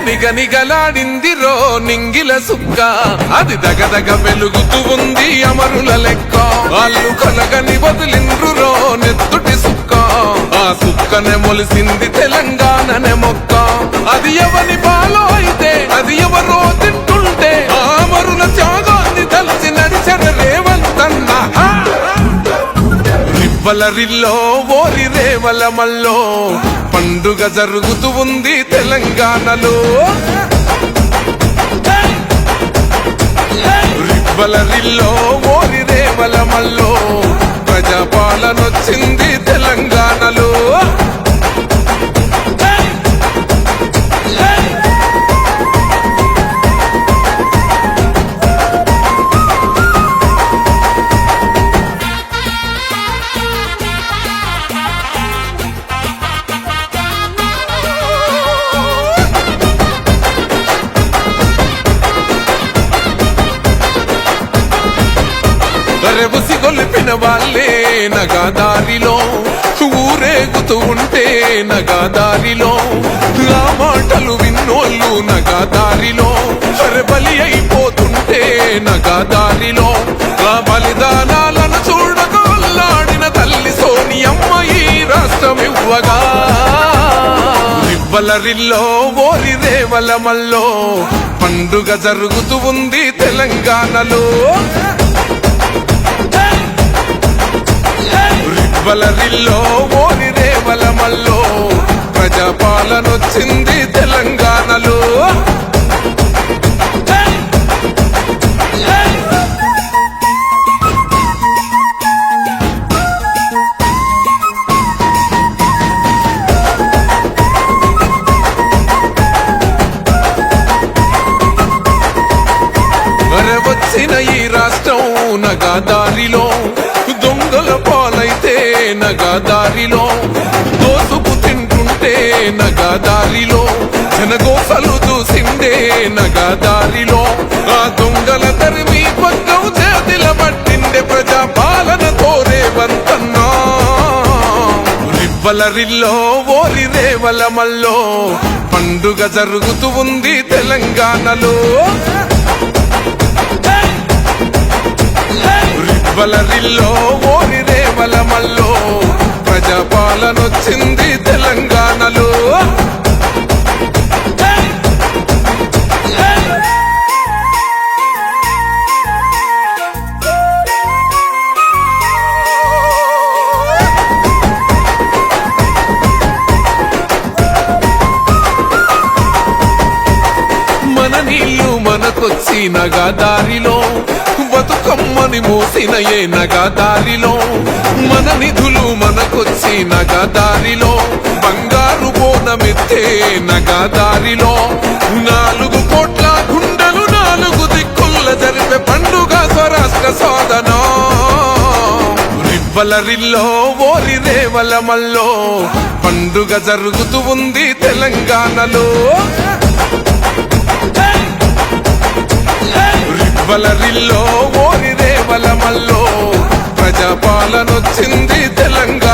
నిగనిగలాడిందిరో నింగిల సుక్క, అది దగదగ వెలుగుతూ ఉంది అమరుల లెక్క. వాళ్ళు కలగని వదిలిండ్రురో నెత్తుటి సుక్క, ఆ సుక్కనే మొలిసింది తెలంగాణనే మొక్క. అది ఎవని పాలో అయితే అది ఎవరో తింటుంటే, ఆ అమరుల త్యాగాన్ని తలసి నడిచెర రేవంతన్న. రివ్వలరిల్లో ఓరి రేవల మల్లో పండుగ జరుగుతూ ఉంది తెలంగాణలో. రివ్వలరిల్లో ఓరి రేవల మల్లో ప్రజాపాలనొచ్చింది తెలంగాణలో. రెబుసి గొలిపిన వాళ్ళే నగాదారిలో ఊరేగుతూ ఉంటే నగాదారిలో, ఆ మాటలు విన్నోళ్ళు నగాదారిలో బలి అయిపోతుంటే నగాదారిలో, ఆ బలిదానాలను చూడగొల్లాడిన తల్లి సోనియమ్మ ఈ రాష్ట్రం ఇవ్వగా. రివ్వలరిల్లో ఓరి రేవల మల్లో పండుగ జరుగుతూ ఉంది తెలంగాణలో. రివ్వలరిల్లో ఓరి రేవల మల్లో ప్రజాపాలనొచ్చింది తెలంగాణలో. వచ్చిన ఈ రాష్ట్రం నగాదారిలో దొంగల పాలైతే నగాదారిలో, దోసుకు తింటుంటే నగాదారిలో, జనగోసలు చూసిందే నగాదారిలో, ఆ దొంగల తరిమి పక్కం చేతిల పట్టిండే ప్రజాపాలన రేవంతన్నా. రివ్వలరిల్లో ఓరి రేవల మల్లో పండుగ జరుగుతూ ఉంది తెలంగాణలో. రివ్వలరిల్లో ఓరి రేవల మల్లో ప్రజాపాలనొచ్చింది తెలంగాణలో. మన నీళ్లు మనకొచ్చి నగాదారిలో, బతుకమ్మని మోసిన ఏ నగాదారిలో, మన నిధులు మనకొచ్చి నగాదారిలో, బంగారు బోనమెత్తే నగాదారిలో, 4 కోట్ల గుండెలు 4 దిక్కుల జరిపే పండుగ స్వరాష్ట్ర సాధన. రివ్వలరిల్లో ఓరి రేవల మల్లో పండుగ జరుగుతూ ఉంది తెలంగాణలో. రివ్వలరిల్లో ఓరి రేవల మల్లో ప్రజాపాలనొచ్చింది తెలంగాణ.